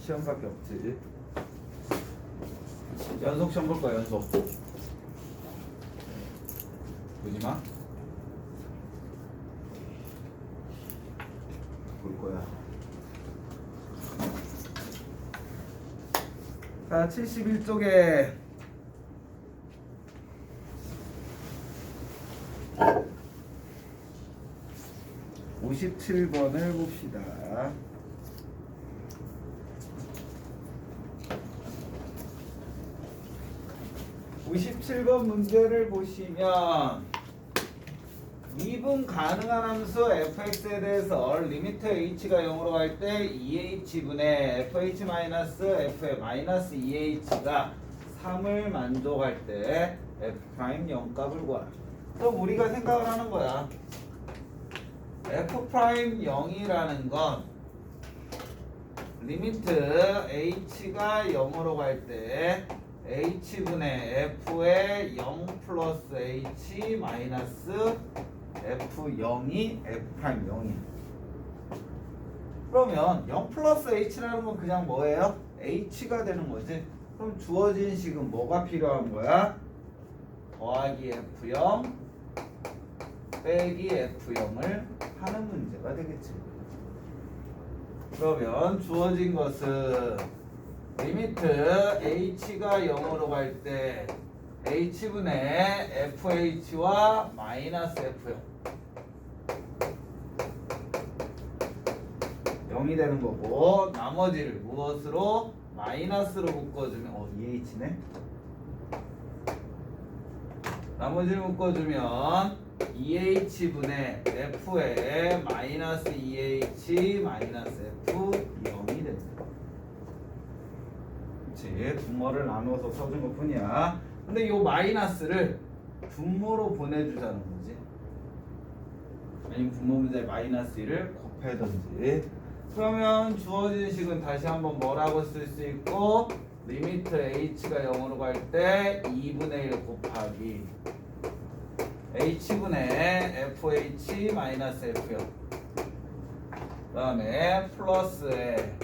시험밖에 없지. 연속 시험 볼 거야, 연속. 보지마. 볼 거야. 자, 71쪽에 57번을 봅시다. 57번 문제를 보시면 미분 가능한 함수 fx에 대해서 리미트 h가 0으로 갈 때 2h분의 fh-f의 마이너스 2h가 3을 만족할 때 f' 0값을 구하라. 그럼 우리가 생각을 하는 거야. f' 0이라는 건 리미트 h가 0으로 갈 때 h분의 f의 0 플러스 h 마이너스 f0이 f'0이야. 그러면 0 플러스 h라는 건 그냥 뭐예요? h가 되는 거지. 그럼 주어진 식은 뭐가 필요한 거야? 더하기 f0 빼기 f0을 하는 문제가 되겠지. 그러면 주어진 것은 리미트 h가 0으로 갈 때 h분의 fh와 마이너스 f0 0이 되는 거고, 나머지를 무엇으로? 마이너스로 묶어주면 2h네. 나머지를 묶어주면 2h분의 f의 마이너스 2h 마이너스 f0이 됩니다. 그치? 분모를 나누어서 써준 것 뿐이야. 근데 이 마이너스를 분모로 보내주자는 거지. 아니면 분모 문제에 마이너스 1을 곱해든지. 그러면 주어진 식은 다시 한번 뭐라고 쓸 수 있고, 리미트 h가 0으로 갈 때 2분의 1 곱하기 h분의 fh 마이너스 f0 그 다음에 플러스에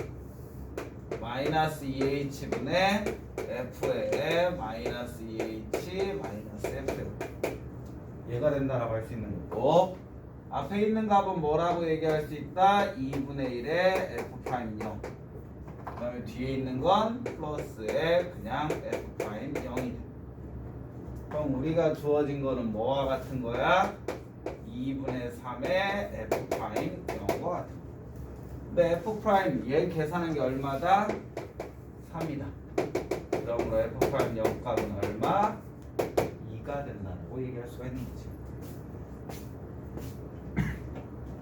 마이너스 2h분의 f의 마이너스 2h 마이너스 f0 얘가 된다라고 할 수 있는 거고, 앞에 있는 값은 뭐라고 얘기할 수 있다? 2분의 1의 f'0 그 다음에 뒤에 있는 건 플러스에 그냥 f'0이 돼. 그럼 우리가 주어진 거는 뭐와 같은 거야? 2분의 3의 f'0과 같은 거. 근데 f' 얘 계산한 게 얼마다? 3이다. 그러므로 f'0 값은 얼마? 2가 된다고 얘기할 수가 있는 거지.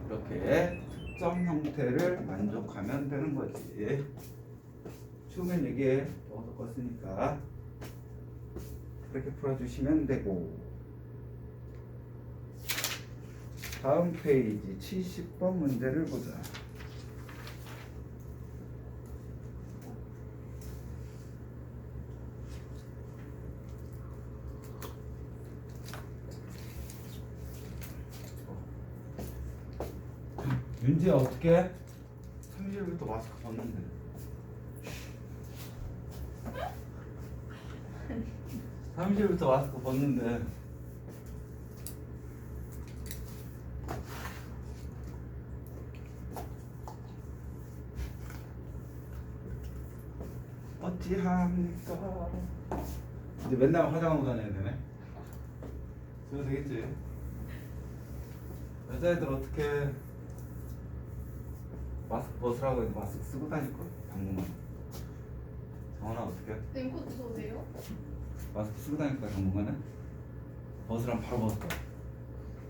이렇게 특정 형태를 만족하면 되는 거지. 추우면 여기에 넣어서 껐으니까 그렇게 풀어주시면 되고, 다음 페이지 70번 문제를 보자. 윤지야 어떻게? 3일부터 마스크 벗는데. 삼일부터 마스크 벗는데. 어찌합니까? 이제 맨날 화장하고 다녀야 되네. 그래도 되겠지. 여자애들 어떻게 마스크 벗으라고 해도 마스크 쓰고 다닐 거야. 당분간. 정원아 어떻게? 앵코도 써도 돼요? 마스크 쓰고 다닐 거야 당분간은? 벗으라면 바로 벗을 거야.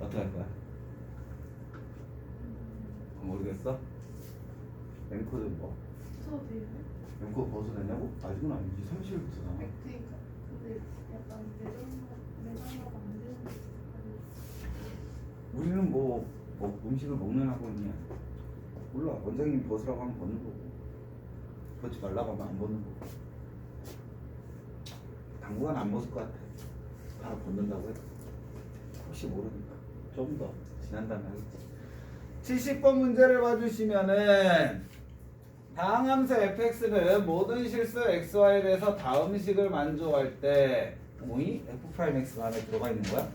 어떻게 할 거야? 모르겠어? 앵코드 뭐? 써도 돼요? 앵코드 벗어도 되냐고? 아직은 아니지. 30일부터잖아. 그러니까 근데 약간 매장하고 안 되는 게 우리는 뭐 음식을 먹는 학원이야. 몰라. 원장님이 벗으라고 하면 벗는 거고, 벗지 말라고 하면 안 벗는 거고. 당분간 안 벗을 것 같아. 바로 벗는다고 해. 혹시 모르니까 좀 더 지난 다음에 하겠지. 70번 문제를 봐주시면은 항함수 fx는 모든 실수 xy에 대해서 다음 식을 만족할 때 오이 f'x가 안에 들어가 있는 거야?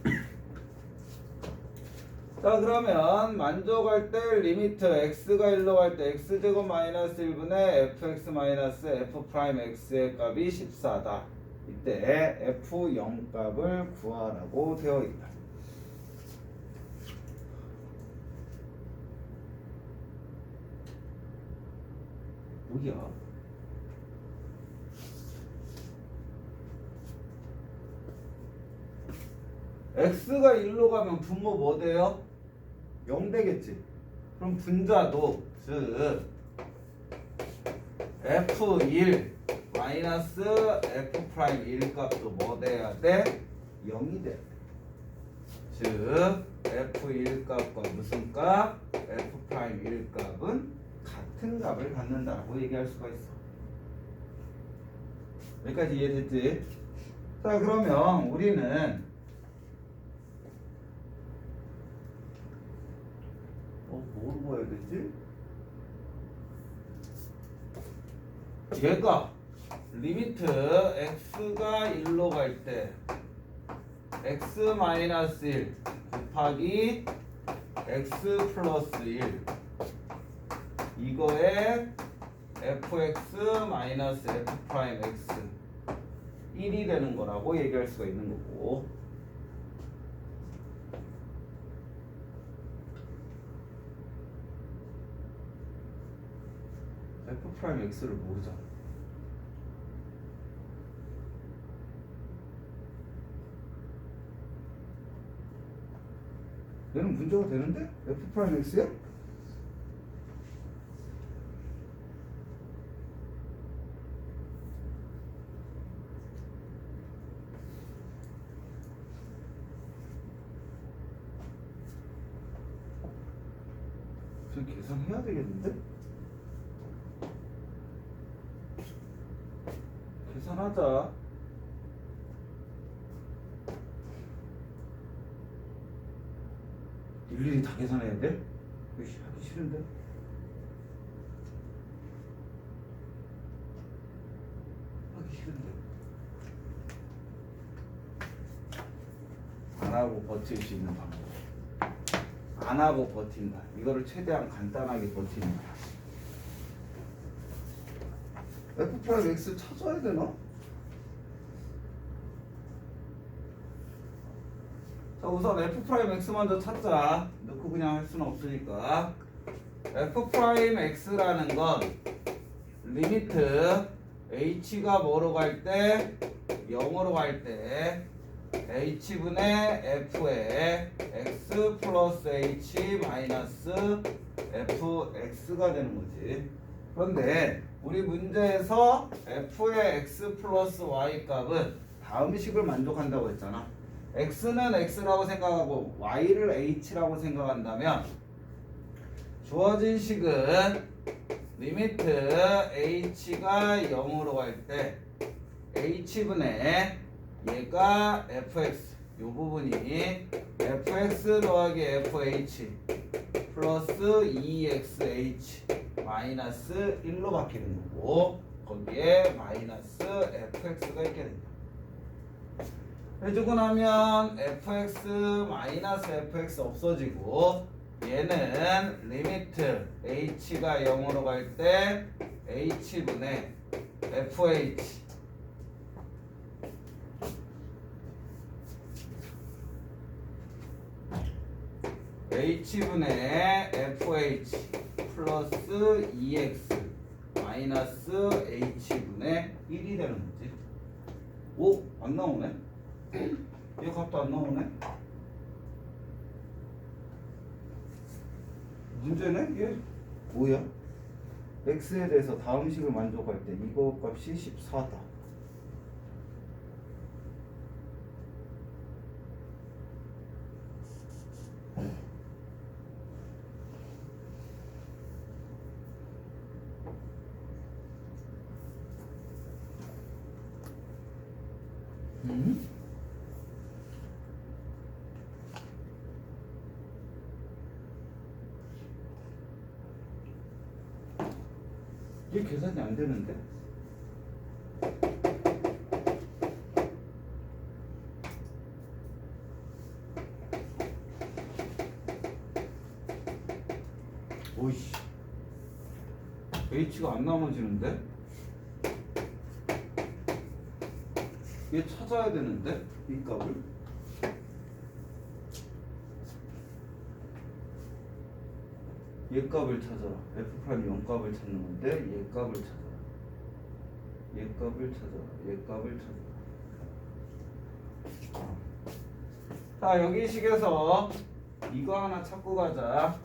자 그러면 만족할 때 리미트 x가 1로 갈 때 x제곱 마이너스 1분의 fx 마이너스 f'x의 값이 14다. 이때 f0 값을 구하라고 되어 있다. 뭐야? x가 1로 가면 분모 뭐 돼요? 0 되겠지. 그럼 분자도 즉 f1 마이너스 f'1 값도 뭐 돼야 돼? 0이 돼. 즉 f1 값과 무슨 값? f'1 값은 같은 값을 갖는다라고 얘기할 수가 있어. 여기까지 이해됐지? 자 그러면 우리는 뭐로 봐야 되지? 얘가 리미트 x가 1로 갈 때 x-1 곱하기 x 플러스 1 이거에 fx 마이너스 f'x 1이 되는 거라고 얘기할 수가 있는 거고 f'x를 모르잖아. 얘는 문제가 되는데? f'x야? 좀 계산해야 되겠는데? 계산하자. 일일이 다 계산해야 돼? 이거 하기 싫은데? 하기 싫은데? 안 하고 버틸 수 있는 방법. 안 하고 버틴다. 이거를 최대한 간단하게 버티는 거야. f'x 찾아야 되나? 자 우선 f'x 먼저 찾자. 넣고 그냥 할 수는 없으니까 f'x라는 건 리미트 h가 뭐로 갈 때 0으로 갈 때 h분의 f에 x 플러스 h 마이너스 fx가 되는 거지. 그런데 우리 문제에서 f의 x 플러스 y 값은 다음 식을 만족한다고 했잖아. x는 x라고 생각하고 y를 h라고 생각한다면 주어진 식은 리미트 h가 0으로 갈 때 h분의 얘가 fx 요 부분이 fx 더하기 fh 플러스 2xh 마이너스 1로 바뀌는 거고 거기에 마이너스 fx가 있게 된다. 해주고 나면 fx 마이너스 fx 없어지고 얘는 리미트 h가 0으로 갈 때 h분의 fh h분의 fh 플러스 2x 마이너스 h분의 1이 되는 거지. 오? 안 나오네? 이 값도 안 나오네? 문제네? 얘 뭐야? x에 대해서 다음 식을 만족할 때 이거 값이 14다. 얘 계산이 안 되는데? 오이씨, h가 안 나머지는데? 얘 찾아야 되는데? 이 값을? 얘 값을 찾아라. f' 0 값을 찾는 건데 얘 값을 찾아라. 얘 값을 찾아라. 얘 값을 찾아라. 자, 여기 식에서 이거 하나 찾고 가자.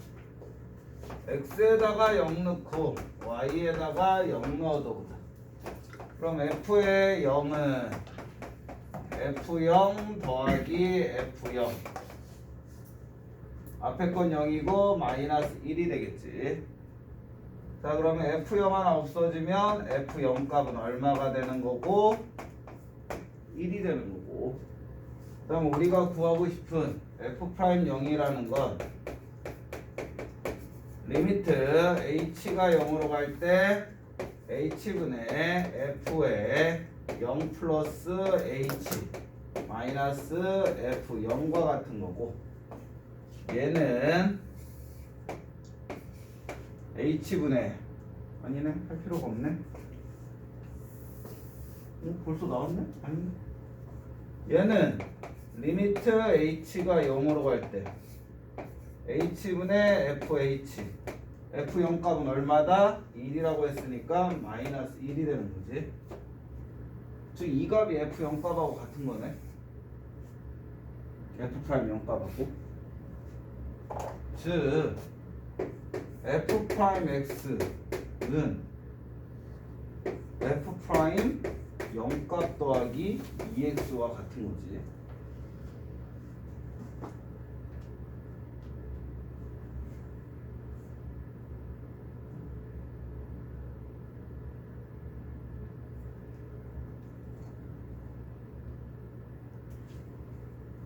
x에다가 0 넣고 y에다가 0 넣어도 그럼 f의 0은 f0 더하기 f0 앞에 건 0이고 마이너스 1이 되겠지. 자, 그러면 f0 하나 없어지면 f0 값은 얼마가 되는 거고 1이 되는 거고. 그럼 우리가 구하고 싶은 f'0이라는 건 리미트 h가 0으로 갈 때 h분의 f의 0 플러스 h 마이너스 f0과 같은 거고, 얘는 h분의 아니네, 할 필요가 없네. 벌써 나왔네? 아니네. 얘는 리미트 h가 0으로 갈 때 h분의 fh f0 값은 얼마다? 1이라고 했으니까 마이너스 1이 되는 거지. 즉 이 값이 f0 값하고 같은 거네. f'0 값하고. 즉 f'x는 f' 0값 더하기 2x와 같은 거지.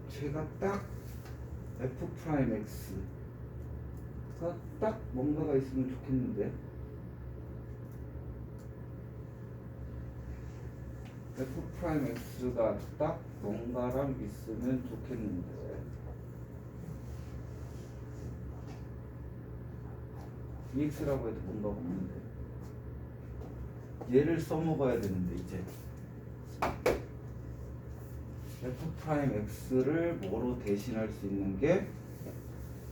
제가 딱 f'x가 딱 뭔가가 있으면 좋겠는데, f'x가 딱 뭔가랑 있으면 좋겠는데, ex라고 해도 뭔가 없는데 얘를 써먹어야 되는데, 이제 f'x를 뭐로 대신할 수 있는 게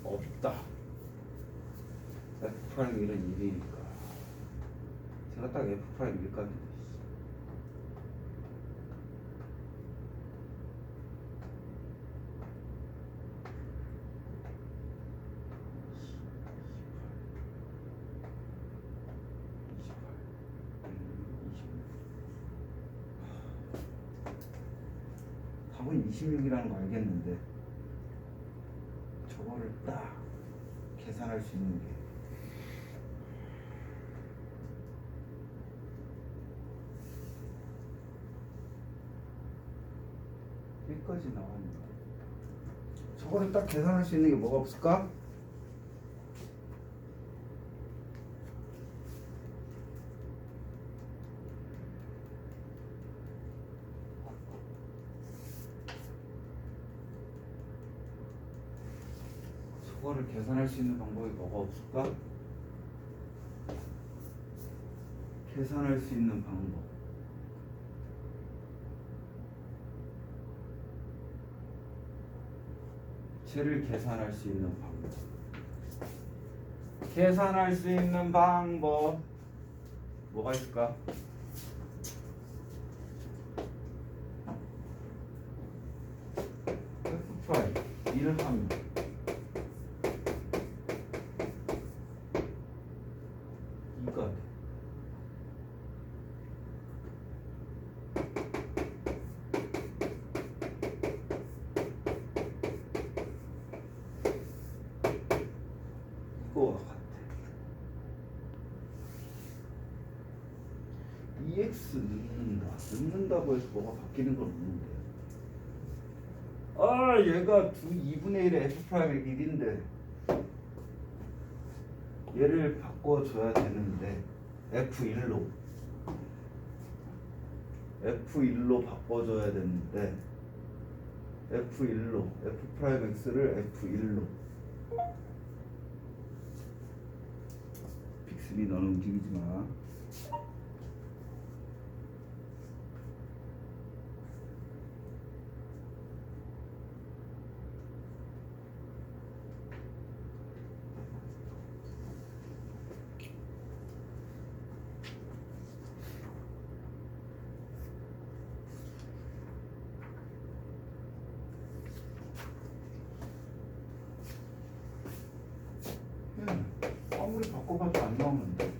없다. f'1은 1이니까 제가 딱 f'1일 값인데, 답은 26이라는 거 알겠는데 저거를 딱 계산할 수 있는 게 여기까지 나왔는데, 저거를 딱 계산할 수 있는 게 뭐가 없을까? 저거를 계산할 수 있는 방법이 뭐가 없을까? 계산할 수 있는 방법. 쟤를 계산할 수 있는 방법. 계산할 수 있는 방법 뭐가 있을까? f' 1을 하면 이거 돼. 이거와 같아. EX 넣는다고 해서 뭐가 바뀌는 건 없는데, 아 얘가 2분의 1의 F'의 1인데 얘를 바꿔줘야 되는데 F1로 F1로 바꿔줘야 되는데 F1로 F'X를 F1로 픽스비 너는 움직이지 마. 아무리 바꿔봐도 안 나오는데.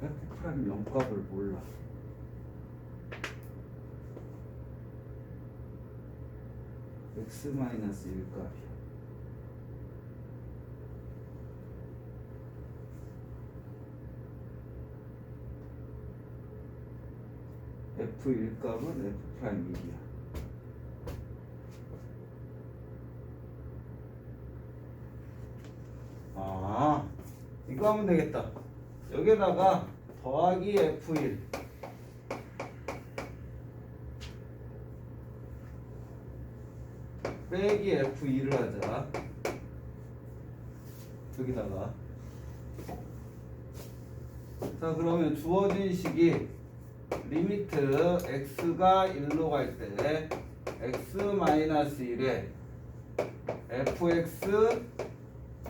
F'X의 0값을 몰라. X-1 값이야. F1 값은 F'1이야. 아, 이거 하면 되겠다. 여기다가 더하기 F1 빼기 F2를 하자. 여기다가 자, 그러면 주어진 식이 리미트 x가 1로 갈 때 x-1에 fx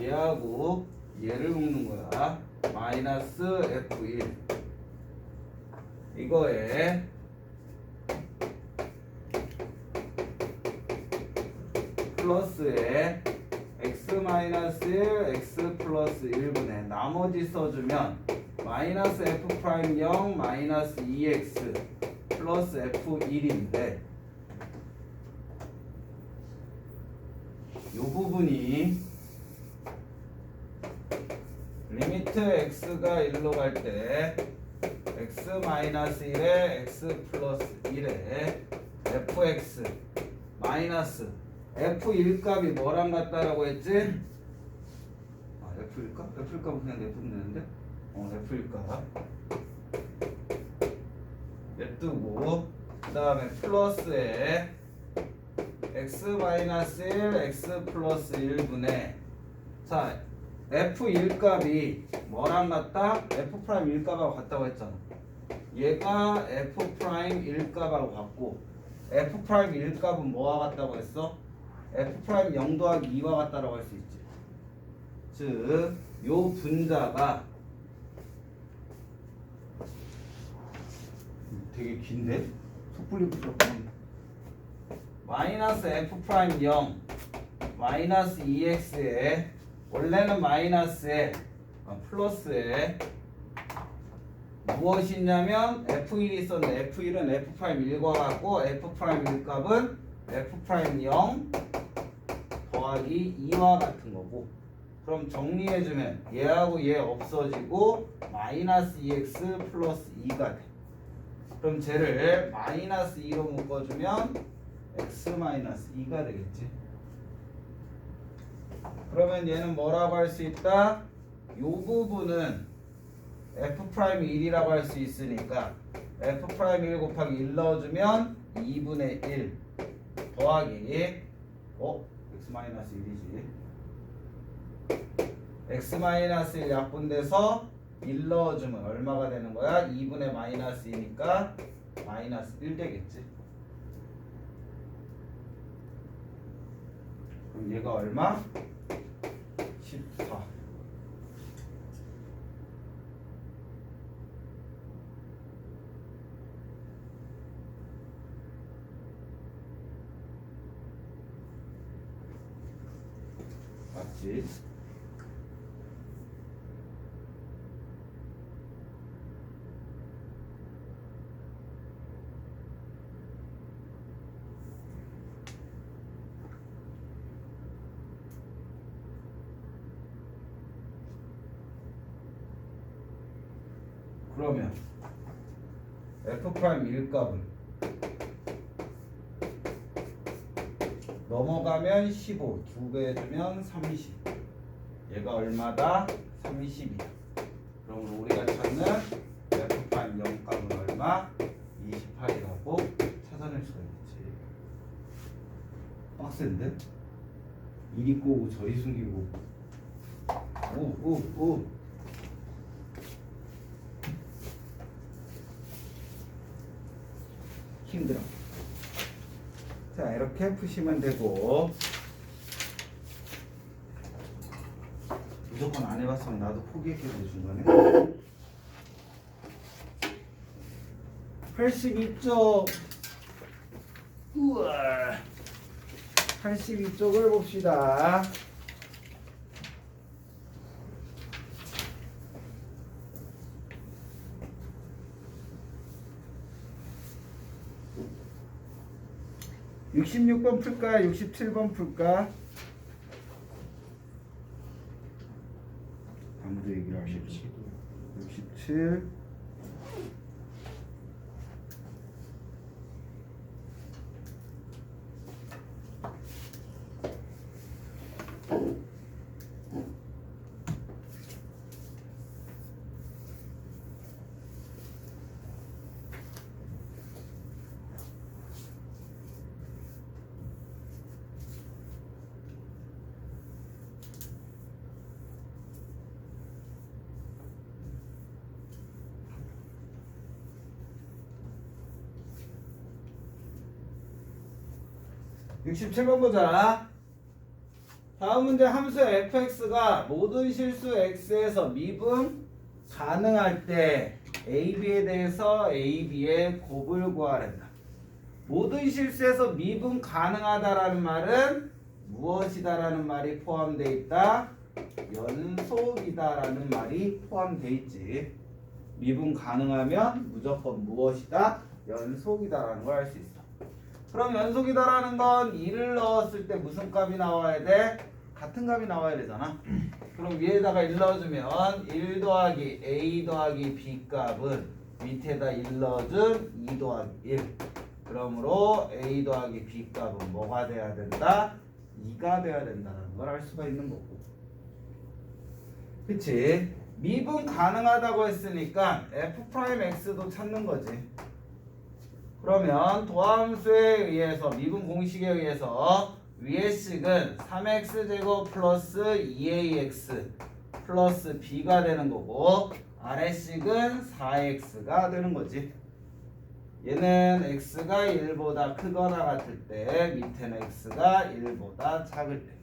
얘하고 얘를 묶는 거야. 마이너스 f1 이거에 플러스에 x-1 x 플러스 1분의 나머지 써주면 마이너스 f'0 마이너스 2x 플러스 f1인데 요 부분이 리미트 x가 1로 갈 때 x-1에 x 플러스 1에 fx 마이너스 F1 값이 뭐랑 같다라고 했지? 아, F1 값? F1 값은 그냥 냅두면 되는데? F1 값 냅두고 그 다음에 플러스에 x-1 x 플러스 1분의 자 F1 값이 뭐랑 같다? F'1 값하고 같다고 했잖아. 얘가 F'1 값하고 같고 F'1 값은 뭐와 같다고 했어? F'0 더하기 2와 같다라고 할 수 있지. 즉, 요 분자가 되게 긴데? 섣불리 풀었구나. 마이너스 F'0 마이너스 2x에 원래는 마이너스에 플러스에 무엇이 있냐면 F1이 있었는데 F1은 F'1과 같고 F'1 값은 F'0 더하기 2와 같은 거고 그럼 정리해주면 얘하고 얘 없어지고 마이너스 2x 플러스 2가 돼. 그럼 쟤를 마이너스 2로 묶어주면 x 마이너스 2가 되겠지. 그러면 얘는 뭐라고 할 수 있다? 요 부분은 F'1이라고 할 수 있으니까 F'1 곱하기 1 넣어주면 2분의 1 더하기 X-1이지 X-1 약분돼서 1 넣어주면 얼마가 되는 거야? 2분의 마이너스 2니까 마이너스 1 되겠지. 그럼 얘가 얼마? 14. 맞지? 그러면 f' 일값은 넘어가면 15, 2배 해주면 30. 얘가 얼마다? 30이다. 그럼 우리가 찾는 f' 0값은 얼마? 28이라고 찾아낼 수가 있지. 빡센데? 이리 꼬고 저리 숨기고. 오. 힘들어. 자, 이렇게 푸시면 되고. 무조건 안 해봤으면 나도 포기했겠네, 중간에. 82쪽. 우와. 82쪽을 봅시다. (66번) 풀까? (67번) 풀까? 아무도 얘기를 하시죠. 67. (67번) 보자. 다음 문제 함수 fx가 모든 실수 x에서 미분 가능할 때 ab에 대해서 ab의 곱을 구하란다. 모든 실수에서 미분 가능하다라는 말은 무엇이다라는 말이 포함되어 있다. 연속이다라는 말이 포함되어 있지. 미분 가능하면 무조건 무엇이다? 연속이다라는 걸 알 수 있어. 그럼 연속이다라는 건 1을 넣었을 때 무슨 값이 나와야 돼? 같은 값이 나와야 되잖아. 그럼 위에다가 1 넣어주면 1 더하기 a 더하기 b 값은 밑에다 1 넣어준 2 더하기 1. 그러므로 a 더하기 b 값은 뭐가 돼야 된다? 2가 돼야 된다는 걸 알 수가 있는 거고. 그치? 미분 가능하다고 했으니까 f'x도 찾는 거지. 그러면 도함수에 의해서 미분 공식에 의해서 위의 식은 3x제곱 플러스 2ax 플러스 b가 되는 거고 아래 식은 4x가 되는 거지. 얘는 x가 1보다 크거나 같을 때 밑에는 x가 1보다 작을 때.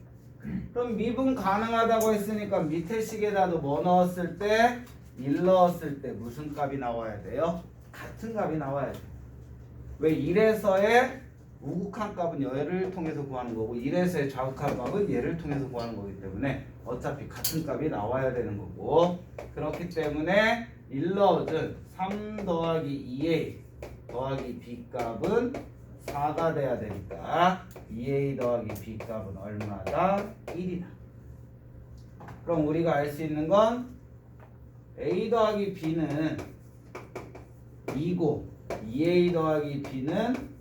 그럼 미분 가능하다고 했으니까 밑에 식에다도 뭐 넣었을 때? 1 넣었을 때 무슨 값이 나와야 돼요? 같은 값이 나와야 돼. 왜 1에서의 우극한 값은 얘를 통해서 구하는 거고 1에서의 좌극한 값은 얘를 통해서 구하는 거기 때문에 어차피 같은 값이 나와야 되는 거고, 그렇기 때문에 1 넣어준 3 더하기 2a 더하기 b 값은 4가 돼야 되니까 2a 더하기 b 값은 얼마다? 1이다. 그럼 우리가 알 수 있는 건 a 더하기 b는 2고 2a 더하기 b는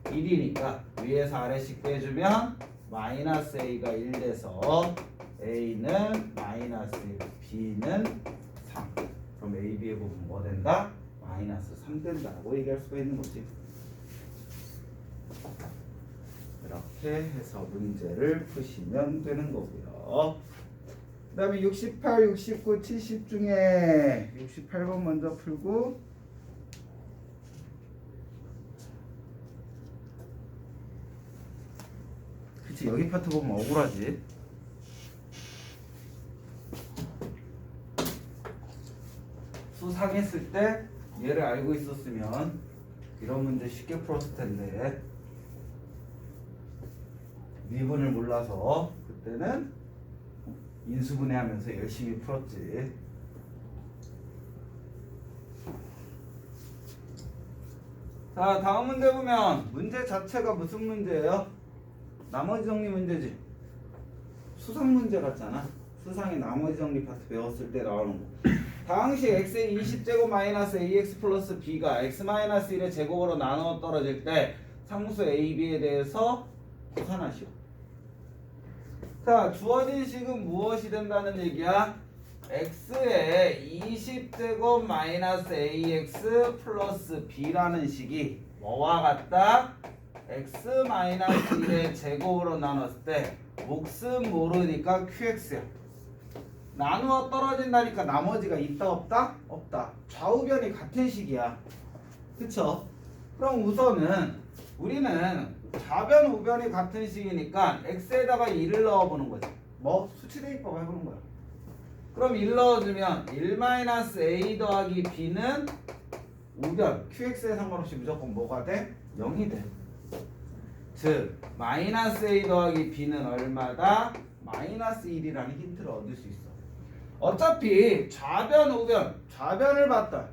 1이니까 위에서 아래씩 빼주면 마이너스 a가 1 돼서 a는 마이너스 1, b는 3. 그럼 a, b의 부분 뭐 된다? 마이너스 3 된다고 얘기할 수가 있는 거지. 이렇게 해서 문제를 푸시면 되는 거고요. 그 다음에 68, 69, 70 중에 68번 먼저 풀고 그치, 여기 파트 보면 억울하지. 수상했을 때 얘를 알고 있었으면 이런 문제 쉽게 풀었을 텐데 미분을 몰라서 그때는 인수분해하면서 열심히 풀었지. 자, 다음 문제 보면 문제 자체가 무슨 문제예요? 나머지 정리 문제지. 수상 문제 같잖아. 수상의 나머지 정리 파트 배웠을 때 나오는 거. 다항식 x의 20제곱 마이너스 ax 플러스 b가 x 마이너스 1의 제곱으로 나누어 떨어질 때 상수 a, b에 대해서 계산하시오. 자, 주어진 식은 무엇이 된다는 얘기야? x의 20제곱 마이너스 ax 플러스 b라는 식이 뭐와 같다? x 마이너스 1의 제곱으로 나눴을 때 몫은 모르니까 qx야. 나누어 떨어진다니까 나머지가 있다 없다? 없다. 좌우변이 같은 식이야. 그쵸? 그럼 우선은 우리는 좌변 우변이 같은 식이니까 x에다가 1을 넣어보는 거지. 뭐? 수치대입법 해보는 거야. 그럼 1 넣어주면 1-a 더하기 b는 우변 qx에 상관없이 무조건 뭐가 돼? 0이 돼. 즉 마이너스 a 더하기 b는 얼마다? 마이너스 1이라는 힌트를 얻을 수 있어. 어차피 좌변 우변 좌변을 봤다.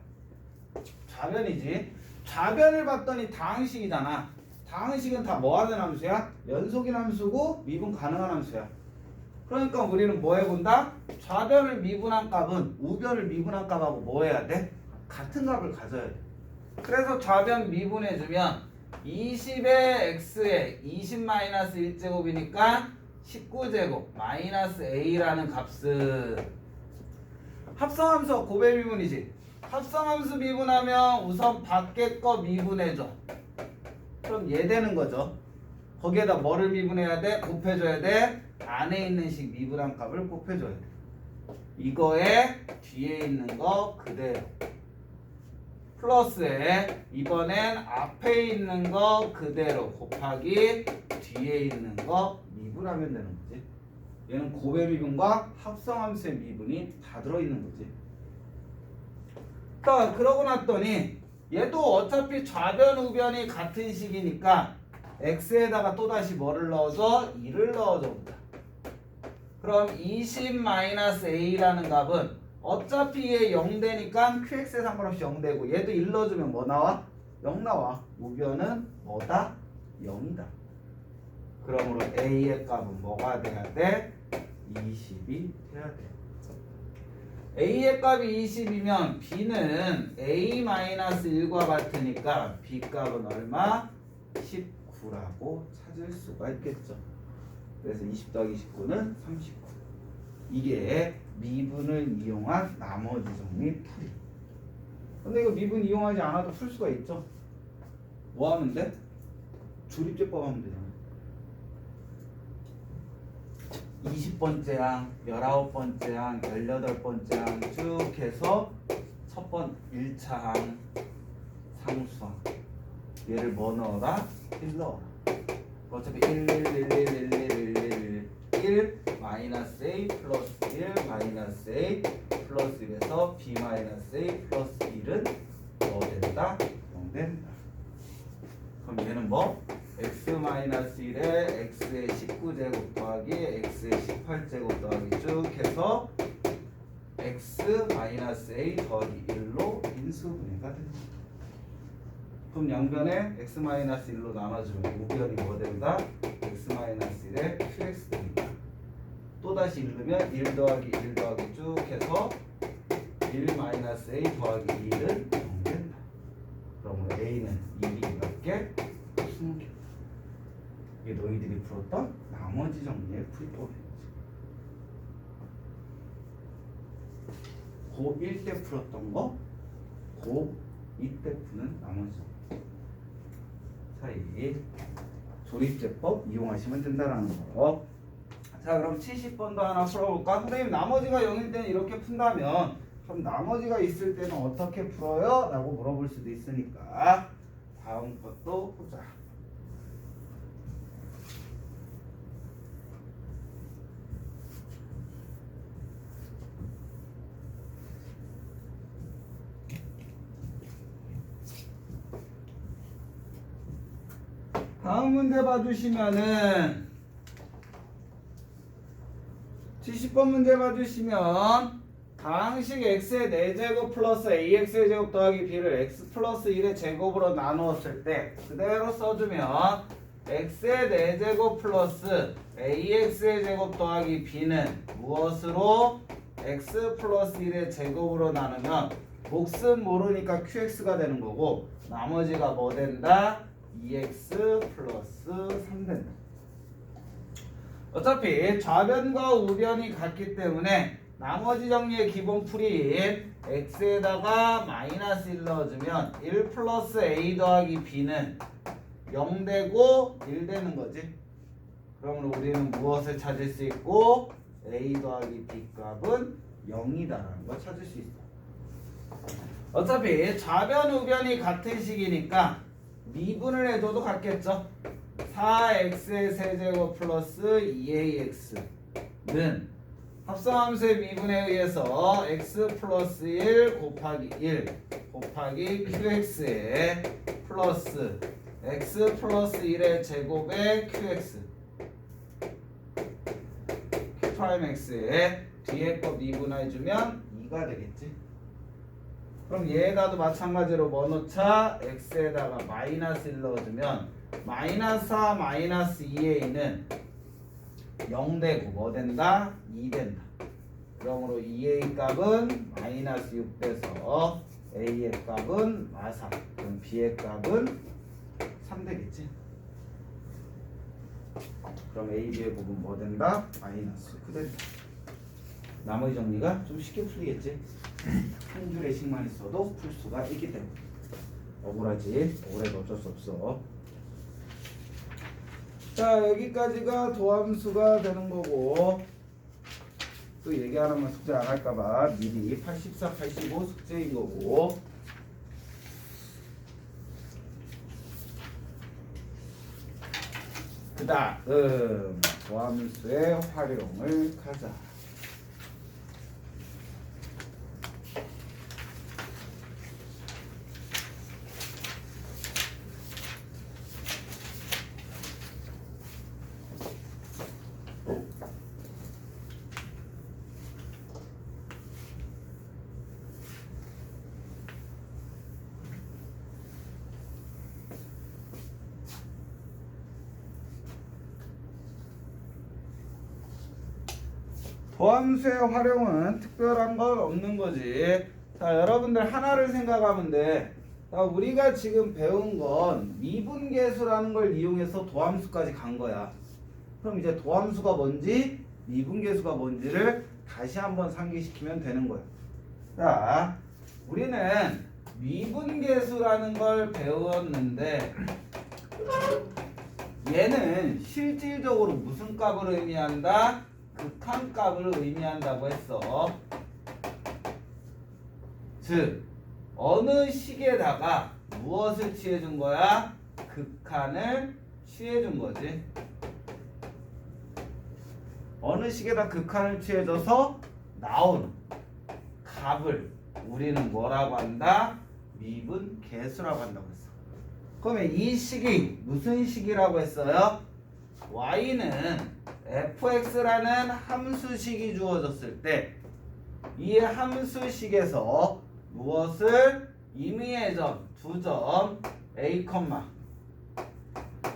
좌변이지. 좌변을 봤더니 다항식이잖아. 다항식은 다 뭐하는 함수야? 연속인 함수고 미분 가능한 함수야. 그러니까 우리는 뭐 해본다? 좌변을 미분한 값은 우변을 미분한 값하고 뭐 해야 돼? 같은 값을 가져야 돼. 그래서 좌변 미분해주면 20의 x에 20-1제곱이니까 19제곱 마이너스 a라는 값은 합성함수 고배 미분이지. 합성함수 미분하면 우선 밖에 거 미분해줘. 그럼 얘 되는 거죠. 거기에다 뭐를 미분해야 돼? 곱해줘야 돼. 안에 있는 식 미분한 값을 곱해줘야 돼. 이거에 뒤에 있는 거 그대로 플러스에 이번엔 앞에 있는 거 그대로 곱하기 뒤에 있는 거 미분하면 되는 거지. 얘는 고배 미분과 합성함수의 미분이 다 들어있는 거지. 자, 그러고 났더니 얘도 어차피 좌변 우변이 같은 식이니까 x에다가 또다시 뭐를 넣어줘? 2를 넣어줘 본다. 그럼 20-a라는 값은 어차피 얘 0되니까 qx에 상관없이 0되고 얘도 1 넣어주면 뭐 나와? 0 나와. 우변은 뭐다? 0이다. 그러므로 a의 값은 뭐가 돼야 돼? 20이 돼야 돼. a의 값이 20이면 b는 a-1과 같으니까 b 값은 얼마? 19라고 찾을 수가 있겠죠. 그래서 20 더하기 19는 39. 이게 미분을 이용한 나머지 정리 풀이. 근데 이거 미분 이용하지 않아도 풀 수가 있죠. 뭐 하면 돼? 조립제법 하면 되잖아. 20번째 항, 19번째 항, 18번째 항 쭉 해서 첫 번 1차 항 상수항. 얘를 뭐 넣어라? 1 넣어라. 어차피 1 마이너스 a 플러스 1 마이너스 a 플러스 1에서 b 마이너스 a 플러스 1은 뭐 된다? 0 된다. 그럼 얘는 뭐? x 마이너스 1에 x의 19제곱 더하기 x의 18제곱 더하기 쭉 해서 x 마이너스 a 더하기 1로 인수분해가 된다. 그럼 양변에 x 마이너스 1로 나눠주면 우변이 뭐 된다? x 마이너스 1에 qx 된다. 또다시 1 넣으면 1 더하기 1 더하기 쭉 해서 1 마이너스 a 더하기 1은 0 된다. 그러면 a는 1인밖에 20개. 이게 너희들이 풀었던 나머지 정리의 풀이법이지. 고1 때 풀었던 거 고2 때 푸는 나머지 정리 사이 조립제법 이용하시면 된다는 거. 자, 그럼 70번도 하나 풀어볼까? 선생님 나머지가 0일 때는 이렇게 푼다면 그럼 나머지가 있을 때는 어떻게 풀어요? 라고 물어볼 수도 있으니까 다음 것도 보자. 다음 문제 봐주시면은 70번 문제 봐주시면 다항식 x의 4제곱 플러스 ax의 제곱 더하기 b를 x 플러스 1의 제곱으로 나누었을 때 그대로 써주면 x의 4제곱 플러스 ax의 제곱 더하기 b는 무엇으로 x 플러스 1의 제곱으로 나누면 몫은 모르니까 qx가 되는 거고 나머지가 뭐 된다? 2x 플러스 3 된다. 어차피 좌변과 우변이 같기 때문에 나머지 정리의 기본 풀이인 x에다가 마이너스 1 넣어주면 1 플러스 a 더하기 b는 0 되고 1 되는 거지. 그러면 우리는 무엇을 찾을 수 있고 a 더하기 b 값은 0이다라는 걸 찾을 수 있어. 어차피 좌변 우변이 같은 식이니까 미분을 해줘도 같겠죠. 4x의 세제곱 플러스 2ax는 합성함수의 미분에 의해서 x 플러스 1 곱하기 1 곱하기 qx의 플러스 x 플러스 1의 제곱의 qx q 프라임 x의 뒤에 거 미분해주면 2가 되겠지. 그럼 얘에다도 마찬가지로 뭐 넣자? x에다가 마이너스 1 넣어주면 마이너스 4 마이너스 2a는 0 되고 뭐 된다? 2 된다. 그러므로 2a 값은 마이너스 6 돼서 a의 값은 마사. 그럼 b의 값은 3 되겠지. 그럼 a, b의 곱은 뭐 된다? 마이너스 9 된다. 나머지 정리가 좀 쉽게 풀리겠지. 한 줄의 식만 있어도 풀 수가 있기 때문에. 억울하지? 억울해도 어쩔 수 없어. 자, 여기까지가 도함수가 되는 거고 또 얘기 안 하면 숙제 안 할까봐 미리 84, 85 숙제인 거고 그 다음 도함수의 활용을 가자. 도함수의 활용은 특별한 건 없는 거지. 자, 여러분들 하나를 생각하면 돼. 자, 우리가 지금 배운 건 미분계수라는 걸 이용해서 도함수까지 간 거야. 그럼 이제 도함수가 뭔지, 미분계수가 뭔지를 다시 한번 상기시키면 되는 거야. 자, 우리는 미분계수라는 걸 배웠는데 얘는 실질적으로 무슨 값을 의미한다? 극한값을 의미한다고 했어. 즉 어느 식에다가 무엇을 취해준 거야? 극한을 취해준 거지. 어느 식에다 극한을 취해줘서 나온 값을 우리는 뭐라고 한다? 미분계수라고 한다고 했어. 그러면 이 식이 무슨 식이라고 했어요? y는 fx라는 함수식이 주어졌을 때 이 함수식에서 무엇을 임의의 점 두 점 a, x1,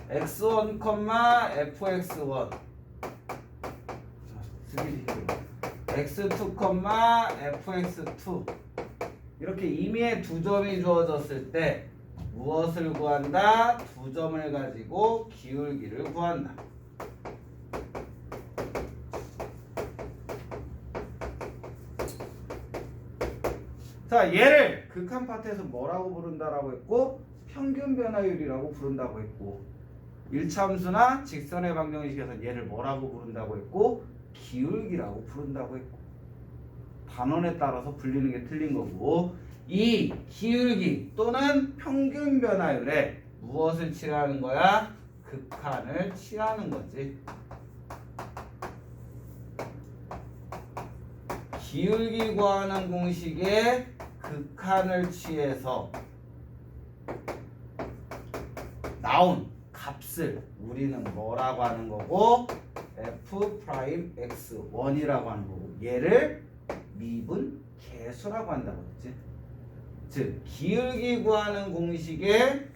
fx1 x2, fx2 이렇게 임의의 두 점이 주어졌을 때 무엇을 구한다? 두 점을 가지고 기울기를 구한다. 자, 얘를 극한 파트에서 뭐라고 부른다라고 했고 평균 변화율이라고 부른다고 했고 1차 함수나 직선의 방정식에서 얘를 뭐라고 부른다고 했고 기울기라고 부른다고 했고 단원에 따라서 불리는 게 틀린 거고 이 기울기 또는 평균 변화율에 무엇을 취하는 거야? 극한을 취하는 거지. 기울기 구하는 공식에 극한을 취해서 나온 값을 우리는 뭐라고 하는 거고 f'x1이라고 하는 거고 얘를 미분계수라고 한다고 했지. 즉 기울기 구하는 공식에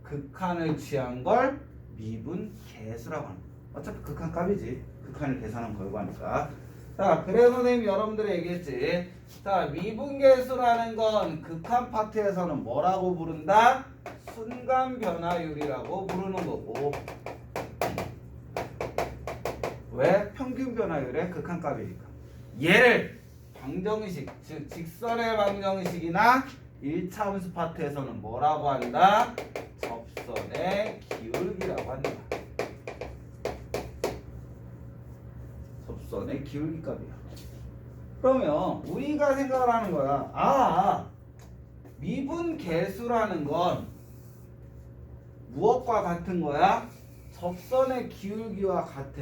극한을 취한 걸 미분계수라고 하는 거야. 어차피 극한값이지. 극한을 계산한 결과니까. 자, 그래서 선생님이 여러분들이 얘기했지. 자, 미분계수라는 건 극한 파트에서는 뭐라고 부른다? 순간 변화율이라고 부르는 거고. 왜? 평균 변화율의 극한값이니까. 얘를 방정식, 즉 직선의 방정식이나 1차 함수 파트에서는 뭐라고 한다? 접선의 기울기라고 한다. 접선의 기울기 값이야. 그러면 우리가 생각을 하는 거야. 미분계수라는 건 무엇과 같은 거야? 접선의 기울기와 같아.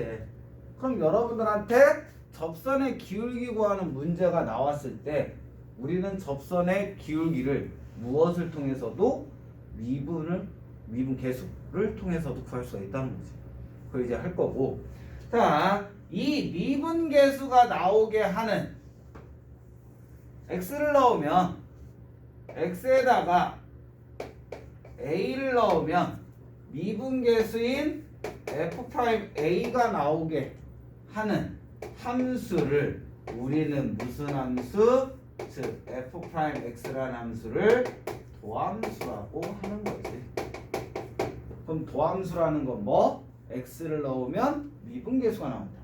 그럼 여러분들한테 접선의 기울기 구하는 문제가 나왔을 때 우리는 접선의 기울기를 무엇을 통해서도 미분계수를 통해서도 구할 수가 있다는 거지. 그걸 이제 할 거고. 자, 이 미분계수가 나오게 하는 x를 넣으면 x에다가 a를 넣으면 미분계수인 f'a가 나오게 하는 함수를 우리는 무슨 함수? 즉 f'x라는 함수를 도함수라고 하는 거지. 그럼 도함수라는 건 뭐? x를 넣으면 미분계수가 나온다.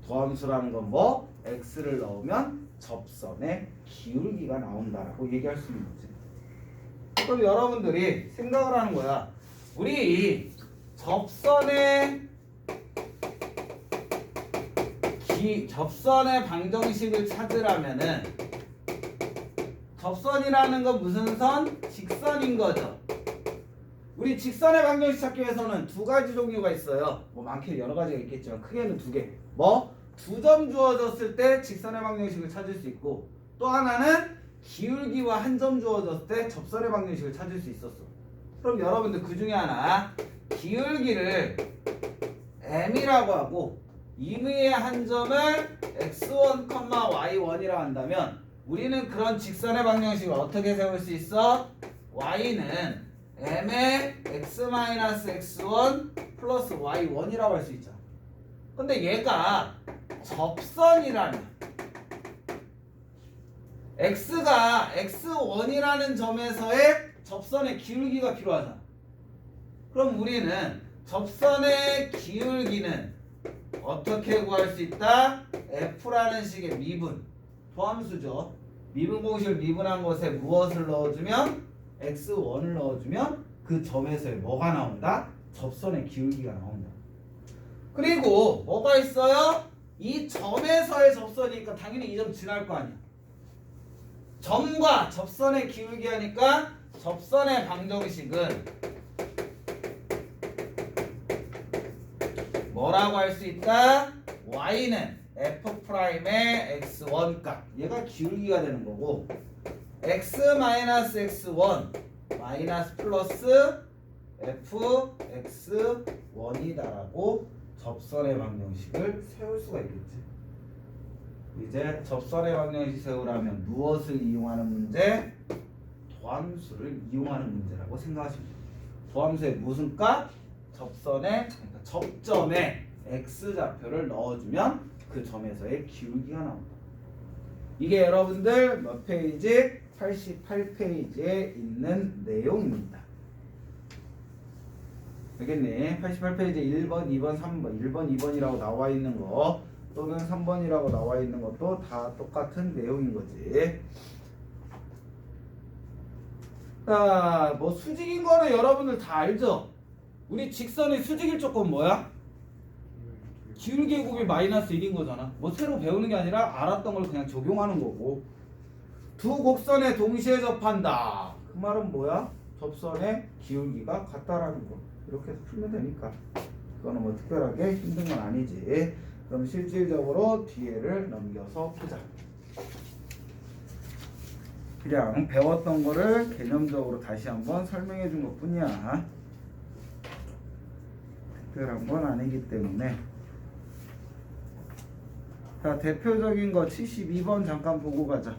도함수라는 건 뭐? x를 넣으면 접선의 기울기가 나온다라고 얘기할 수 있는 거지. 그럼 여러분들이 생각을 하는 거야. 우리 접선의 방정식을 찾으려면은 접선이라는 건 무슨 선? 직선인 거죠. 우리 직선의 방정식 찾기 위해서는 두 가지 종류가 있어요. 뭐 많게 여러 가지가 있겠지만 크게는 두 개. 뭐? 두 점 주어졌을 때 직선의 방정식을 찾을 수 있고 또 하나는 기울기와 한 점 주어졌을 때 접선의 방정식을 찾을 수 있었어. 그럼 여러분들 그 중에 하나 기울기를 m이라고 하고 임의의 한 점을 x1, y1이라고 한다면 우리는 그런 직선의 방정식을 어떻게 세울 수 있어? y는 m의 x-x1 플러스 y1이라고 할 수 있잖아. 근데 얘가 접선이라면 x가 x1이라는 점에서의 접선의 기울기가 필요하잖아. 그럼 우리는 접선의 기울기는 어떻게 구할 수 있다? f라는 식의 미분, 도함수죠. 미분 공식을 미분한 것에 무엇을 넣어주면? x1을 넣어주면 그 점에서의 뭐가 나온다? 접선의 기울기가 나온다. 그리고 뭐가 있어요? 이 점에서의 접선이니까 당연히 이 점 지날 거 아니야. 점과 접선의 기울기 하니까 접선의 방정식은 뭐라고 할 수 있다? y는 f'의 x1 값, 얘가 기울기가 되는 거고 x-x1 마이너스 플러스 fx1이다라고 접선의 방정식을 세울 수가 있겠지. 이제 접선의 방정식 세우려면 무엇을 이용하는 문제? 도함수를 이용하는 문제라고 생각하시면 돼요. 도함수의 무슨 값? 접선의, 그러니까 접점에 x좌표를 넣어주면 그 점에서의 기울기가 나온다. 이게 여러분들 몇 페이지? 88페이지에 있는 내용입니다. 알겠니? 88페이지에 1번, 2번, 3번, 1번, 2번이라고 나와 있는 거 또는 3번이라고 나와 있는 것도 다 똑같은 내용인 거지. 자, 뭐 수직인 거는 여러분들 다 알죠? 우리 직선의 수직일 조건 뭐야? 기울기의 곱이 마이너스 1인 거잖아. 뭐 새로 배우는 게 아니라 알았던 걸 그냥 적용하는 거고. 두 곡선에 동시에 접한다. 그 말은 뭐야? 접선의 기울기가 같다라는 거. 이렇게 해서 풀면 되니까. 그거는 뭐 특별하게 힘든 건 아니지. 그럼 실질적으로 뒤에를 넘겨서 보자. 그냥 배웠던 거를 개념적으로 다시 한번 설명해 준 것 뿐이야. 특별한 건 아니기 때문에. 자, 대표적인 거 72번 잠깐 보고 가자.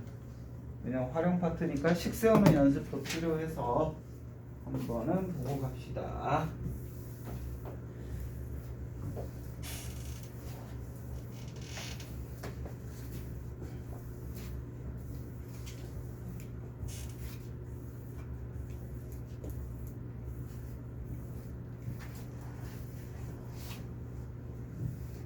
그냥 활용 파트니까 식 세우는 연습도 필요해서 한 번은 보고 갑시다.